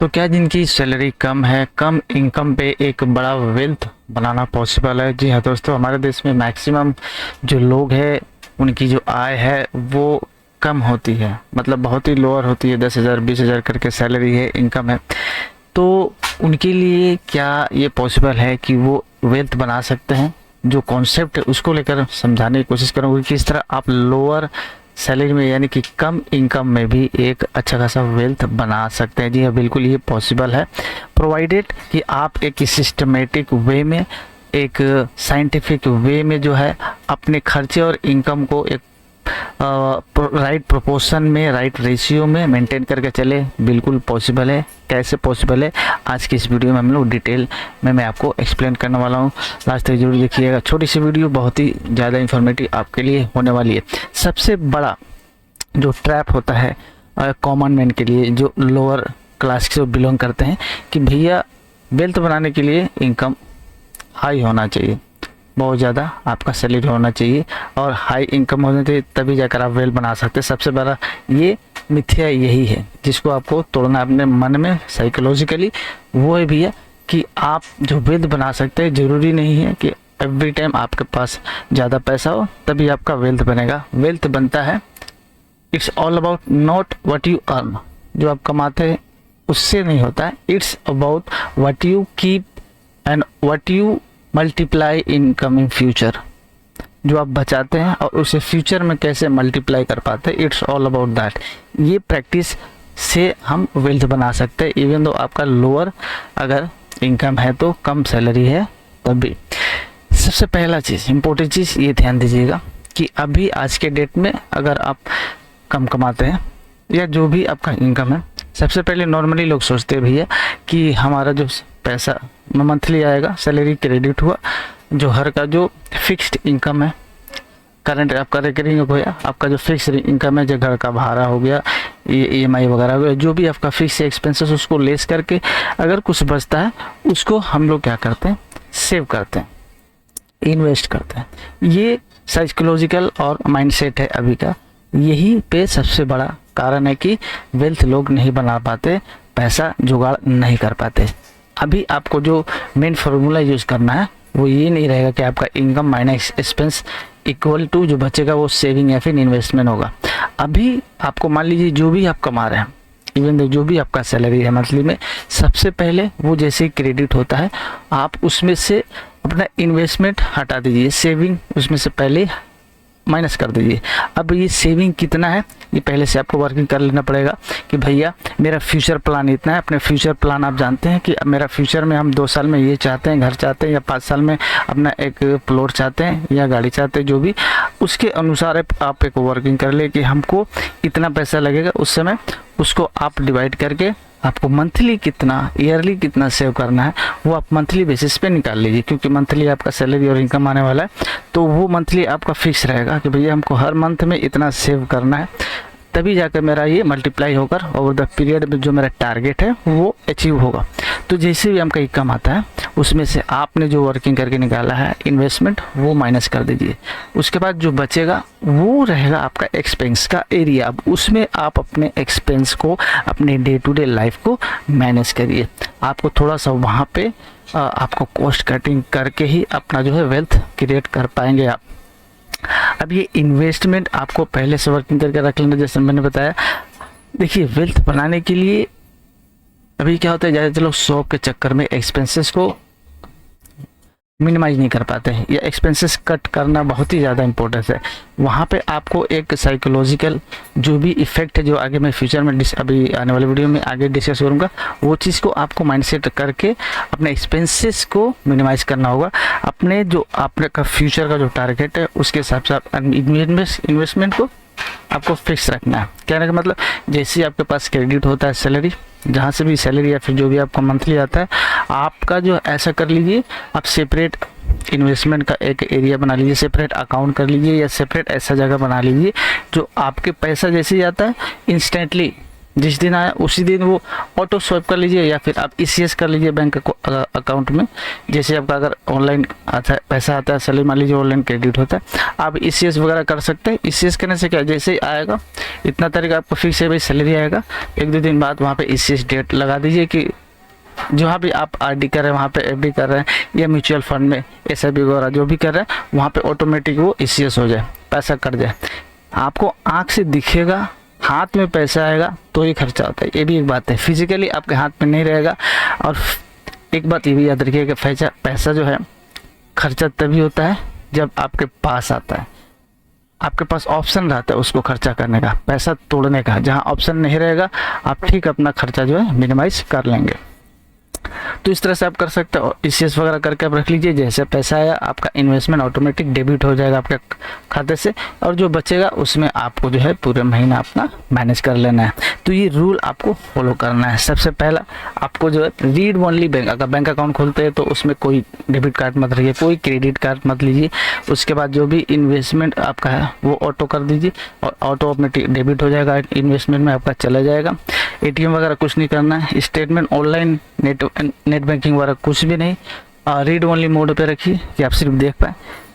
तो क्या जिनकी सैलरी कम है, कम इनकम पे एक बड़ा वेल्थ बनाना पॉसिबल है? जी हाँ दोस्तों, हमारे देश में मैक्सिमम जो लोग हैं उनकी जो आय है वो कम होती है, मतलब बहुत ही लोअर होती है। 10,000 20,000 करके सैलरी है, इनकम है। तो उनके लिए क्या ये पॉसिबल है कि वो वेल्थ बना सकते हैं? जो कॉन्सेप्ट है उसको लेकर समझाने की कोशिश करूँगी, किस तरह आप लोअर सैलरी में यानी कि कम इनकम में भी एक अच्छा खासा वेल्थ बना सकते हैं। जी हाँ, बिल्कुल ये पॉसिबल है, प्रोवाइडेड कि आप एक सिस्टमेटिक वे में, एक साइंटिफिक वे में जो है अपने खर्चे और इनकम को एक राइट प्रोपोर्शन में, राइट रेशियो में मेंटेन करके चले। बिल्कुल पॉसिबल है। कैसे पॉसिबल है, आज की इस वीडियो में हम लोग डिटेल में मैं आपको एक्सप्लेन करने वाला हूँ। लास्ट तक जरूर देखिएगा। छोटी सी वीडियो बहुत ही ज़्यादा इन्फॉर्मेटिव आपके लिए होने वाली है। सबसे बड़ा जो ट्रैप होता है कॉमन मैन के लिए, जो लोअर क्लास से बिलोंग करते हैं, कि भैया वेल्थ बनाने के लिए इनकम हाई होना चाहिए, बहुत ज़्यादा आपका सैलरी होना चाहिए और हाई इनकम होना चाहिए, तभी जाकर आप वेल्थ बना सकते हैं। सबसे बड़ा ये मिथ्या यही है जिसको आपको तोड़ना है अपने मन में साइकोलॉजिकली। वो है भैया कि आप जो वेल्थ बना सकते हैं, ज़रूरी नहीं है कि एवरी टाइम आपके पास ज़्यादा पैसा हो तभी आपका वेल्थ बनेगा। वेल्थ बनता है, it's all about not what you earn, जो आप कमाते हैं उससे नहीं होता है। It's about what you keep and what you multiply in coming future. जो आप बचाते हैं और उसे फ्यूचर में कैसे मल्टीप्लाई कर पाते हैं, इट्स ऑल अबाउट दैट। ये प्रैक्टिस से हम वेल्थ बना सकते हैं, इवन दो आपका लोअर अगर इनकम है तो, कम सैलरी है तब भी। सबसे पहला चीज़, इम्पोर्टेंट चीज़ ये ध्यान दीजिएगा कि अभी आज के डेट में अगर आप कम कमाते हैं या जो भी आपका इनकम है, सबसे पहले नॉर्मली लोग सोचते हैं भैया कि हमारा जो पैसा मंथली आएगा, सैलरी क्रेडिट हुआ, जो हर का जो फिक्स्ड इनकम है, करंट आपका रिकरिंग हो गया, आपका जो फिक्स इनकम है, जो घर का भाड़ा हो गया, EMI वगैरह हो गया, जो भी आपका फिक्स एक्सपेंसेस, उसको लेस करके अगर कुछ बचता है उसको हम लोग क्या करते हैं, सेव करते हैं, इन्वेस्ट करते हैं। ये साइकोलॉजिकल और माइंडसेट है अभी का। यही पे सबसे बड़ा कारण है कि वेल्थ लोग नहीं बना पाते, पैसा जुगाड़ नहीं कर पाते। अभी आपको जो मेन फार्मूला यूज़ करना है वो ये नहीं रहेगा कि आपका income minus expense equal to जो बचेगा वो सेविंग या फिर इन्वेस्टमेंट होगा। अभी आपको मान लीजिए जो भी आप कमा रहे हैं, इवन जो भी आपका सैलरी है मंथली में, सबसे पहले वो जैसे क्रेडिट होता है आप उसमें से अपना इन्वेस्टमेंट हटा दीजिए, सेविंग उसमें से पहले माइनस कर दीजिए। अब ये सेविंग कितना है ये पहले से आपको वर्किंग कर लेना पड़ेगा कि भैया मेरा फ्यूचर प्लान इतना है। अपने फ्यूचर प्लान आप जानते हैं कि मेरा फ्यूचर में हम 2 साल में ये चाहते हैं, घर चाहते हैं, या 5 साल में अपना एक प्लॉट चाहते हैं या गाड़ी चाहते हैं, जो भी उसके अनुसार आप एक वर्किंग कर ले कि हमको इतना पैसा लगेगा उस समय, उसको आप डिवाइड करके आपको मंथली कितना, ईयरली कितना सेव करना है वो आप मंथली बेसिस पे निकाल लीजिए, क्योंकि मंथली आपका सैलरी और इनकम आने वाला है। तो वो मंथली आपका फिक्स रहेगा कि भैया हमको हर मंथ में इतना सेव करना है, तभी जाकर मेरा ये मल्टीप्लाई होकर ओवर द पीरियड में जो मेरा टारगेट है वो अचीव होगा। तो जैसे भी आपका इनकम आता है उसमें से आपने जो वर्किंग करके निकाला है इन्वेस्टमेंट, वो माइनस कर दीजिए। उसके बाद जो बचेगा वो रहेगा आपका एक्सपेंस का एरिया। अब उसमें आप अपने एक्सपेंस को, अपने डे टू डे लाइफ को मैनेज करिए। आपको थोड़ा सा वहाँ पे आपको कॉस्ट कटिंग करके ही अपना जो है वेल्थ क्रिएट कर पाएंगे आप। अब ये इन्वेस्टमेंट आपको पहले से वर्किंग करके रख लेना, जैसे मैंने बताया। देखिए, वेल्थ बनाने के लिए अभी क्या होता है, ज़्यादातर लोग शौक के चक्कर में एक्सपेंसेस को मिनिमाइज नहीं कर पाते हैं, या एक्सपेंसेस कट करना बहुत ही ज़्यादा इंपॉर्टेंट है। वहाँ पे आपको एक साइकोलॉजिकल जो भी इफेक्ट है, जो आगे मैं फ्यूचर में अभी आने वाले वीडियो में आगे डिस्कस करूँगा, वो चीज़ को आपको माइंडसेट करके अपने एक्सपेंसेस को मिनिमाइज करना होगा। अपने जो आपने का फ्यूचर का जो टारगेट है उसके हिसाब से आप इन्वेस्टमेंट को आपको फिक्स रखना है। कहने का मतलब, जैसे आपके पास क्रेडिट होता है सैलरी, जहाँ से भी सैलरी या फिर जो भी आपका मंथली आता है, आपका जो ऐसा कर लीजिए, आप सेपरेट इन्वेस्टमेंट का एक एरिया बना लीजिए, सेपरेट अकाउंट कर लीजिए, या सेपरेट ऐसा जगह बना लीजिए जो आपके पैसा जैसे ही आता है इंस्टेंटली जिस दिन आया उसी दिन वो ऑटो स्वैप कर लीजिए, या फिर आप ईसीएस कर लीजिए बैंक अकाउंट में। जैसे आपका अगर ऑनलाइन आता है, पैसा आता है, सैलरी मान लीजिए ऑनलाइन क्रेडिट होता है, आप ईसीएस वगैरह कर सकते हैं। ईसीएस करने से क्या, जैसे ही आएगा इतना तारीख आपको फिक्स है भाई सैलरी आएगा, 1-2 दिन बाद वहाँ पे ईसीएस डेट लगा दीजिए कि जहाँ भी आप आरडी कर रहे हैं, वहाँ पे एफडी कर रहे हैं, या म्यूचुअल फंड में एसआईपी वगैरह जो भी कर रहे हैं, वहाँ पे ऑटोमेटिक वो ईसीएस हो जाए, पैसा कट जाए। आपको आँख से दिखेगा, हाथ में पैसा आएगा तो ही खर्चा होता है, ये भी एक बात है। फिजिकली आपके हाथ में नहीं रहेगा। और एक बात ये भी याद रखिए कि पैसा जो है खर्चा तभी होता है जब आपके पास आता है, आपके पास ऑप्शन रहता है उसको खर्चा करने का, पैसा तोड़ने का। जहाँ ऑप्शन नहीं रहेगा आप ठीक अपना खर्चा जो है मिनिमाइज कर लेंगे। तो इस तरह से आप कर सकते हो, ईसीएस वगैरह करके आप रख लीजिए। जैसे पैसा आया आपका इन्वेस्टमेंट ऑटोमेटिक डेबिट हो जाएगा आपके खाते से, और जो बचेगा उसमें आपको जो है पूरे महीना अपना मैनेज कर लेना है। तो ये रूल आपको फॉलो करना है। सबसे पहला आपको जो है रीड ओनली बैंक, अगर बैंक अकाउंट खोलते हैं तो उसमें कोई डेबिट कार्ड मत रखिए, कोई क्रेडिट कार्ड मत लीजिए। उसके बाद जो भी इन्वेस्टमेंट आपका है वो ऑटो कर दीजिए, और ऑटोमेटिक डेबिट हो जाएगा, इन्वेस्टमेंट में आपका चला जाएगा। एटीएम वगैरह कुछ नहीं करना है, स्टेटमेंट ऑनलाइन नेट बैंकिंग वगैरह कुछ भी नहीं, रीड ओनली मोड पे रखिए कि आप सिर्फ देख पाए।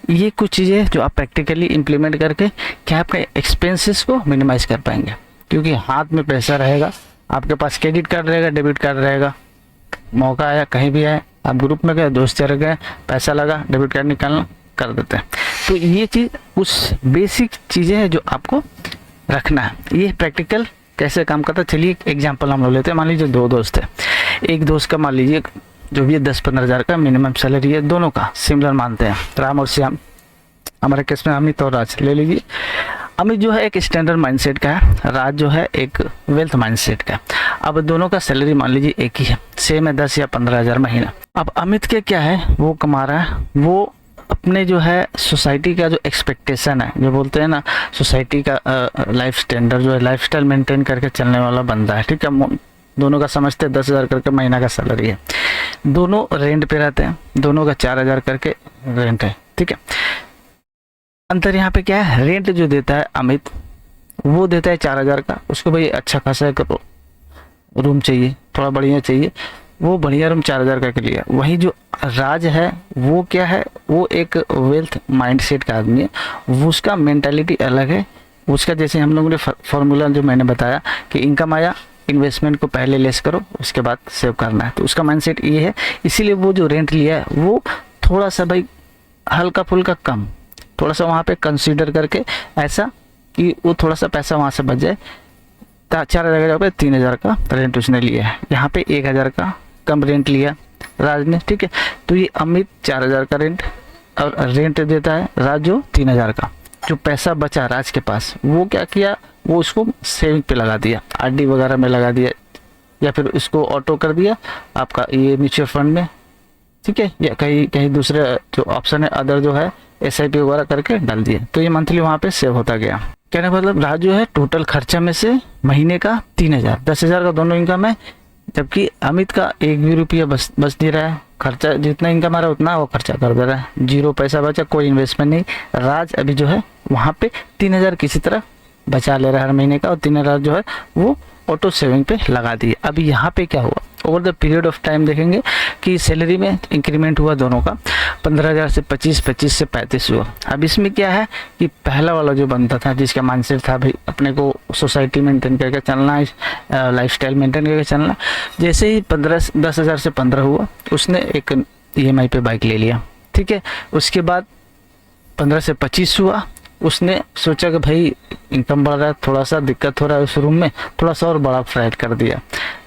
ये कुछ चीज़ें जो आप प्रैक्टिकली इम्प्लीमेंट करके क्या अपने एक्सपेंसेस को मिनिमाइज कर पाएंगे, क्योंकि हाथ में पैसा रहेगा, आपके पास क्रेडिट कार्ड रहेगा, डेबिट कार्ड रहेगा, मौका आया कहीं भी आए, आप ग्रुप में गए, दोस्त चल गए, पैसा लगा, डेबिट कार्ड निकालना कर देते हैं। तो ये चीज़ कुछ बेसिक चीज़ें हैं जो आपको रखना है। ये प्रैक्टिकल कैसे काम करता है, चलिए एक एग्जांपल हम लोग लेते हैं। मान लीजिए 2 दोस्त है, एक दोस्त का मान लीजिए जो भी 10-15 हज़ार का मिनिमम सैलरी है, दोनों का सिमिलर मानते हैं, राम और श्याम। हमारे केस में अमित और राज ले लीजिए। अमित जो है एक स्टैंडर्ड माइंडसेट का है, राज जो है एक वेल्थ माइंडसेट का है। अब दोनों का सैलरी मान लीजिए एक ही है, सेम है 10 या 15 हज़ार महीना। अब अमित के क्या है, वो कमा रहा है, वो अपने जो है सोसाइटी का जो एक्सपेक्टेशन है, जो बोलते हैं ना सोसाइटी का लाइफ स्टैंडर्ड जो है, लाइफ स्टाइल मेंटेन करके चलने वाला बंदा है, ठीक है। दोनों का समझते हैं 10 हज़ार करके महीना का सैलरी है, दोनों रेंट पे रहते हैं, दोनों का 4 हज़ार करके रेंट है, ठीक है। अंतर यहाँ पे क्या है, रेंट जो देता है अमित वो देता है 4 हज़ार का, उसको भाई अच्छा खासा एक रूम चाहिए, थोड़ा बढ़िया चाहिए, वो बढ़िया रूम 4 हज़ार का लिया। वहीं जो राज है वो क्या है, वो एक वेल्थ माइंडसेट का आदमी है, वो उसका मेंटालिटी अलग है। उसका जैसे हम लोगों ने फॉर्मूला जो मैंने बताया कि इनकम आया, इन्वेस्टमेंट को पहले लेस करो, उसके बाद सेव करना है, तो उसका माइंडसेट ये है। इसीलिए वो जो रेंट लिया है वो थोड़ा सा भाई हल्का फुल्का कम, थोड़ा सा वहाँ पे कंसीडर करके ऐसा कि वो थोड़ा सा पैसा वहाँ से बच जाए। 4 हज़ार का 3 हज़ार का रेंट उसने लिया है, यहाँ पे 1 हज़ार का कम रेंट लिया राज ने, ठीक है। तो ये अमित 4 हज़ार का रेंट और रेंट देता है, राज जो 3 हज़ार का। जो पैसा बचा राज के पास वो क्या किया, वो उसको सेविंग पे लगा दिया, आरडी वगैरह में लगा दिया, या फिर उसको ऑटो कर दिया आपका ये म्यूचुअल फंड में, ठीक है, या कहीं दूसरे जो ऑप्शन है अदर जो है एसआईपी वगैरह करके डाल दिए। तो ये मंथली वहाँ पे सेव होता गया। कहने का मतलब राज जो है टोटल खर्चा में से महीने का 3 हज़ार, 10 हज़ार का दोनों इनकम है, जबकि अमित का 1 भी रुपया बच नहीं रहा है। खर्चा जितना इनकम आ रहा है उतना वो खर्चा कर दे रहा है, 0 पैसा बचा, कोई इन्वेस्टमेंट नहीं। राज अभी जो है वहाँ पे 3 हज़ार किसी तरह बचा ले रहा है हर महीने का, और 3 हज़ार जो है वो ऑटो सेविंग पे लगा दिए। अभी यहाँ पे क्या हुआ, over the period of time देखेंगे कि सैलरी में इंक्रीमेंट हुआ दोनों का, 15 हज़ार से 25, 25 से 35 हुआ। अब इसमें क्या है कि पहला वाला जो बनता था जिसका माइंडसेट था भाई अपने को सोसाइटी मेंटेन करके चलना, लाइफस्टाइल मेंटेन करके चलना, जैसे ही 10 हज़ार से 15 हुआ उसने एक EMI पे बाइक ले लिया, ठीक है। उसके बाद 15 से 25 हुआ, उसने सोचा कि भाई इनकम बढ़ रहा है, थोड़ा सा दिक्कत हो रहा है उस रूम में, थोड़ा सा और बड़ा फ्लैट कर दिया।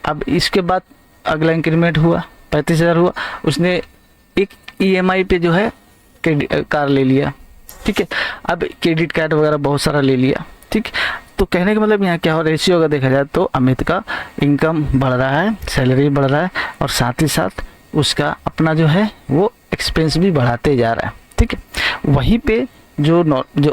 अब इसके बाद अगला इंक्रीमेंट हुआ, 35 हज़ार हुआ, उसने एक EMI पे जो है कार ले लिया, ठीक है। अब क्रेडिट कार्ड वगैरह बहुत सारा ले लिया, ठीक। तो कहने का मतलब यहाँ क्या हो, रेशियो अगर देखा जाए तो अमित का इनकम बढ़ रहा है, सैलरी बढ़ रहा है, और साथ ही साथ उसका अपना जो है वो एक्सपेंस भी बढ़ाते जा रहा है, ठीक है। वहीं पे जो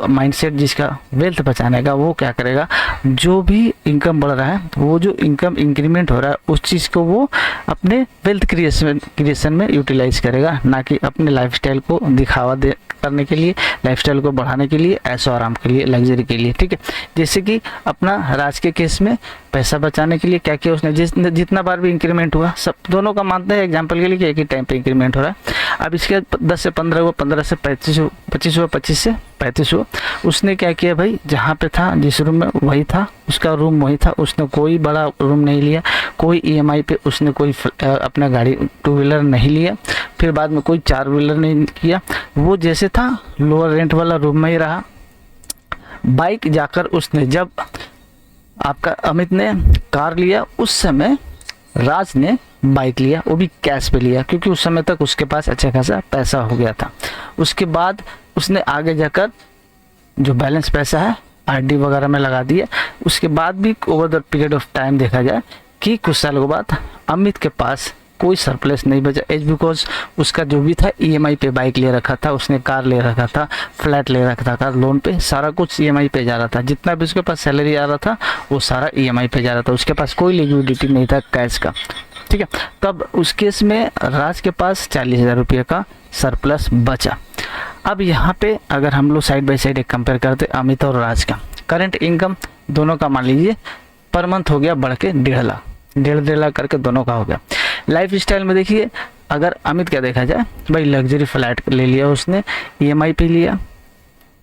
माइंडसेट जिसका वेल्थ बचाने का, वो क्या करेगा, जो भी इनकम बढ़ रहा है, वो जो इनकम इंक्रीमेंट हो रहा है उस चीज़ को वो अपने वेल्थ क्रिएशन में यूटिलाइज करेगा, ना कि अपने लाइफस्टाइल को दिखावा दे करने के लिए, लाइफस्टाइल को बढ़ाने के लिए, ऐशो आराम के लिए, लग्जरी के लिए। ठीक है, जैसे कि अपना राज के केस में पैसा बचाने के लिए क्या किया उसने, जितना बार भी इंक्रीमेंट हुआ, सब दोनों का मानते हैं एग्जांपल के लिए कि एक ही टाइम पे इंक्रीमेंट हो रहा है। अब इसके 10 से 15 हुआ, 15 से 25 हुआ, 25 हुआ, 25 से 35 हुआ। उसने क्या किया भाई, जहाँ पे था जिस रूम में वही था, उसका रूम वही था, उसने कोई बड़ा रूम नहीं लिया, कोई ईएमआई पे उसने कोई अपना गाड़ी 2 व्हीलर नहीं लिया, फिर बाद में कोई 4 व्हीलर नहीं किया, वो जैसे था लोअर रेंट वाला रूम में ही रहा। बाइक जाकर उसने, जब आपका अमित ने कार लिया उस समय राज ने बाइक लिया, वो भी कैश पे लिया, क्योंकि उस समय तक उसके पास अच्छा खासा पैसा हो गया था। उसके बाद उसने आगे जाकर जो बैलेंस पैसा है आरडी वगैरह में लगा दिया। उसके बाद भी over the period of time देखा जाए कि कुछ सालों के बाद अमित के पास कोई सरप्लस नहीं बचा, एज बिकॉज उसका जो भी था ईएमआई पे बाइक ले रखा था, उसने कार ले रखा था, फ्लैट ले रखा था लोन पे, सारा कुछ ईएमआई पे जा रहा था। जितना भी उसके पास सैलरी आ रहा था वो सारा ईएमआई पे जा रहा था, उसके पास कोई लिक्विडिटी नहीं था कैश का। ठीक है, तब उस केस में राज के पास 40,000 रुपये का सरप्लस बचा। अब यहाँ पे अगर हम लोग साइड बाय साइड एक कंपेयर करते अमित और राज का करंट इनकम दोनों का मान लीजिए पर मंथ हो गया बढ़ के 1.5 लाख, 1.5 लाख करके दोनों का हो गया। लाइफ स्टाइल में देखिए, अगर अमित का देखा जाए भाई, लग्जरी फ्लैट ले लिया उसने, ईएमआई पे लिया,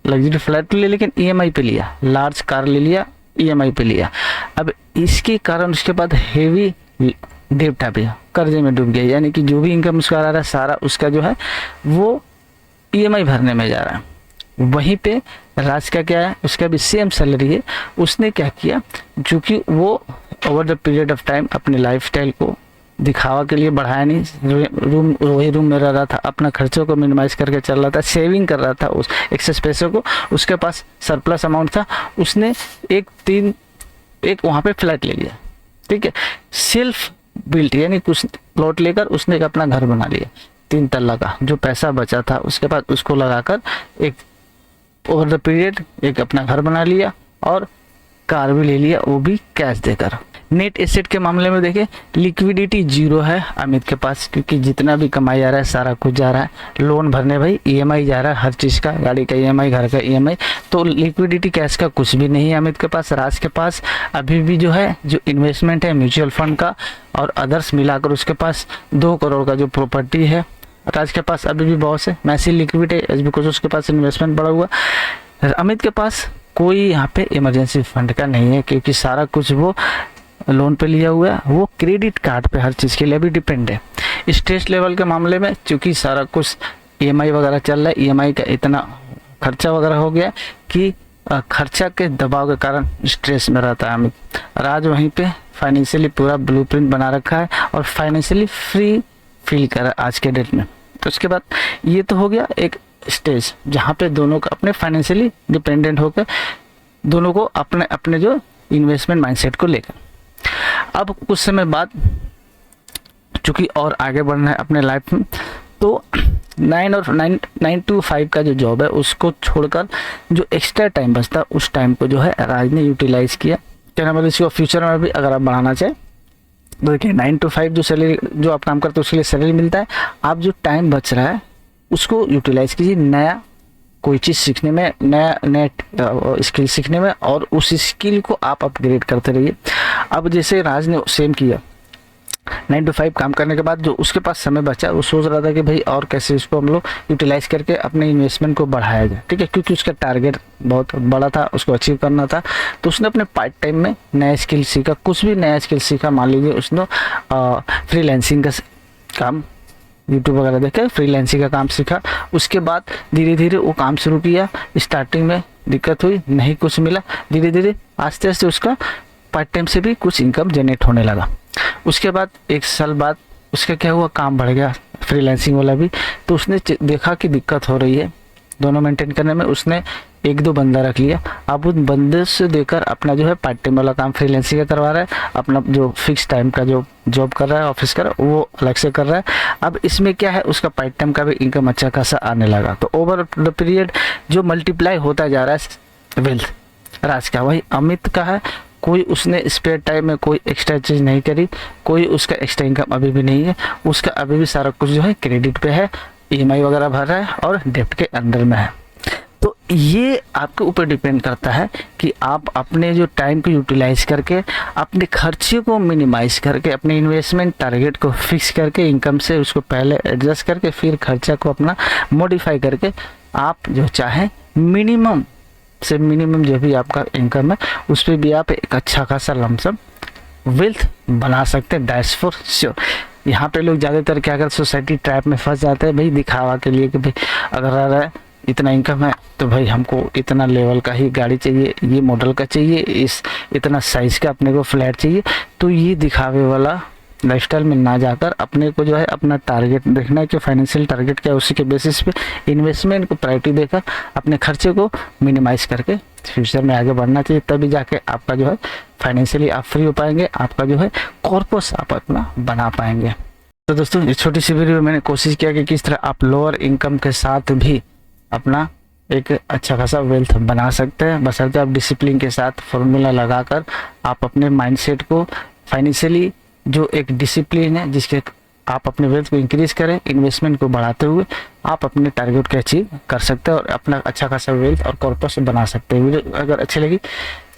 लग्जरी फ्लैट ले लेकिन ईएमआई पे लिया, लार्ज कार ले लिया, ईएमआई पे लिया। अब इसके कारण उसके बाद हेवी डेब्ट आ गया, कर्जे में डूब गया, यानी कि जो भी इनकम उसका आ रहा है सारा उसका जो है वो ईएमआई भरने में जा रहा है। वहीं पे राज का क्या है, उसका भी सेम सैलरी है। उसने क्या किया, चूँकि वो over the period of time अपने लाइफस्टाइल को दिखावा के लिए बढ़ाया नहीं, वही रूम में रह रहा था, अपना खर्चों को मिनिमाइज करके चल रहा था, सेविंग कर रहा था उस एक्सेस पैसे को, उसके पास सरप्लस अमाउंट था। उसने एक वहाँ पे फ्लैट ले लिया, ठीक है, सेल्फ बिल्ट, यानी कुछ प्लॉट लेकर उसने एक अपना घर बना लिया 3 तल्ला का। जो पैसा बचा था उसके बाद उसको लगाकर एक ओवर द पीरियड एक अपना घर बना लिया और कार भी ले लिया, वो भी कैश देकर। नेट एसेट के मामले में देखें, लिक्विडिटी 0 है अमित के पास, क्योंकि जितना भी कमाई आ रहा है सारा कुछ जा रहा है लोन भरने, भाई ईएमआई जा रहा है हर चीज़ का, गाड़ी का ईएमआई, घर का ईएमआई, तो लिक्विडिटी कैश का कुछ भी नहीं है अमित के पास। राज के पास अभी भी जो है जो इन्वेस्टमेंट है म्यूचुअल फंड का और अदर्स मिलाकर उसके पास 2 करोड़ का जो प्रॉपर्टी है, राज के पास अभी भी बहुत से मैसी लिक्विड है, बिकॉज उसके पास इन्वेस्टमेंट बढ़ा हुआ। अमित के पास कोई यहाँ पे इमरजेंसी फंड का नहीं है, क्योंकि सारा कुछ वो लोन पे लिया हुआ है, वो क्रेडिट कार्ड पे हर चीज़ के लिए भी डिपेंड है। स्ट्रेस लेवल के मामले में चूँकि सारा कुछ ईएमआई वगैरह चल रहा है, ईएमआई का इतना खर्चा वगैरह हो गया कि खर्चा के दबाव के कारण स्ट्रेस में रहता है अमित। राज वहीं पे फाइनेंशियली पूरा ब्लूप्रिंट बना रखा है और फाइनेंशियली फ्री फील कर रहा है आज के डेट में। तो उसके बाद ये तो हो गया एक स्टेज जहाँ पे दोनों का अपने फाइनेंशियली डिपेंडेंट होकर दोनों को अपने अपने जो इन्वेस्टमेंट माइंडसेट को लेकर, अब कुछ समय बाद चूँकि और आगे बढ़ना है अपने लाइफ में, तो 9 to 5 का जो जॉब है उसको छोड़कर जो एक्स्ट्रा टाइम बचता है उस टाइम को जो है राज ने यूटिलाइज किया। क्या नाम है, इसको फ्यूचर में भी अगर आप बढ़ाना चाहें तो देखिए 9 to 5 जो सैलरी जो आप काम करते हो उसके लिए सैलरी मिलता है, आप जो टाइम बच रहा है उसको यूटिलाइज कीजिए नया कोई चीज़ सीखने में, नया स्किल सीखने में, और उस स्किल को आप अपग्रेड करते रहिए। अब जैसे राज ने सेम किया, 9 to 5 काम करने के बाद जो उसके पास समय बचा वो सोच रहा था कि भाई और कैसे इसको हम लोग यूटिलाइज करके अपने इन्वेस्टमेंट को बढ़ाया जाए, ठीक है, क्योंकि उसका टारगेट बहुत बड़ा था, उसको अचीव करना था। तो उसने अपने पार्ट टाइम में नया स्किल सीखा, कुछ भी नया स्किल सीखा, मान लीजिए उसने फ्रीलांसिंग का काम, यूट्यूब वगैरह देखे फ्रीलांसिंग का काम सीखा। उसके बाद धीरे धीरे वो काम शुरू किया, स्टार्टिंग में दिक्कत हुई, नहीं कुछ मिला, धीरे धीरे आस्ते आस्ते उसका पार्ट टाइम से भी कुछ इनकम जनरेट होने लगा। उसके बाद 1 साल बाद उसका क्या हुआ, काम बढ़ गया फ्रीलांसिंग वाला भी, तो उसने देखा कि दिक्कत हो रही है दोनों मेंटेन करने में, उसने 1-2 बंदा रख लिया। अब उन बंदे से देकर अपना जो है पार्ट टाइम वाला काम फ्रीलांसिंग का करवा रहा है, अपना जो फिक्स टाइम का जो जॉब कर रहा है ऑफिस का वो अलग से कर रहा है। अब इसमें क्या है, उसका पार्ट टाइम का भी इनकम अच्छा खासा आने लगा। तो ओवर द पीरियड जो मल्टीप्लाई होता जा रहा है वेल्थ, राज का, वही अमित का है। कोई उसने स्पेयर टाइम में कोई एक्स्ट्रा चीज़ नहीं करी, कोई उसका एक्स्ट्रा इनकम अभी भी नहीं है, उसका अभी भी सारा कुछ जो है क्रेडिट पे है, ईएमआई वगैरह भर रहा है और डेप्ट के अंदर में है। तो ये आपके ऊपर डिपेंड करता है कि आप अपने जो टाइम को यूटिलाइज करके, अपने खर्चे को मिनिमाइज करके, अपने इन्वेस्टमेंट टारगेट को फिक्स करके, इनकम से उसको पहले एडजस्ट करके, फिर खर्चा को अपना मॉडिफाई करके आप जो चाहें मिनिमम से मिनिमम जो भी आपका इनकम है उस पर भी आप एक अच्छा खासा लमसम वेल्थ बना सकते हैं। That's for sure. यहाँ पे लोग ज़्यादातर क्या कर सोसाइटी ट्रैप में फंस जाते हैं भाई, दिखावा के लिए कि भाई अगर इतना इनकम है तो भाई हमको इतना लेवल का ही गाड़ी चाहिए, ये मॉडल का चाहिए, इस इतना साइज़ का अपने को फ्लैट चाहिए। तो ये दिखावे वाला लाइफस्टाइल में ना जाकर अपने को जो है अपना टारगेट देखना है कि फाइनेंशियल टारगेट क्या है, उसी के बेसिस पे इन्वेस्टमेंट को प्रायोरिटी देकर अपने खर्चे को मिनिमाइज करके फ्यूचर में आगे बढ़ना चाहिए। तभी जाके आपका जो है फाइनेंशियली आप फ्री हो पाएंगे, आपका जो है कॉर्पस आप अपना बना पाएंगे। तो दोस्तों इस छोटी सी वीडियो में मैंने कोशिश किया कि किस तरह आप लोअर इनकम के साथ भी अपना एक अच्छा खासा वेल्थ बना सकते हैं, बशर्ते आप डिसिप्लिन के साथ फॉर्मूला लगाकर आप अपने माइंडसेट को फाइनेंशियली जो एक डिसिप्लिन है जिसके आप अपने वेल्थ को इंक्रीज करें, इन्वेस्टमेंट को बढ़ाते हुए आप अपने टारगेट को अचीव कर सकते हैं और अपना अच्छा खासा वेल्थ और कॉर्पस बना सकते हैं। वीडियो अगर अच्छी लगी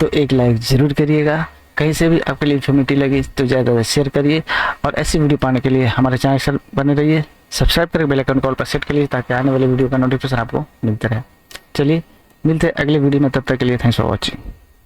तो एक लाइक ज़रूर करिएगा, कहीं से भी आपके लिए इन्फॉर्मेटिव लगी तो ज़्यादा शेयर करिए और ऐसी वीडियो पाने के लिए हमारे चैनल से बने रहिए, सब्सक्राइब करके बेल आइकन कॉल पर सेट करिए ताकि आने वाले वीडियो का नोटिफिकेशन आपको मिलता रहे। चलिए मिलते हैं अगले वीडियो में, तब तक के लिए थैंक्स फॉर वॉचिंग।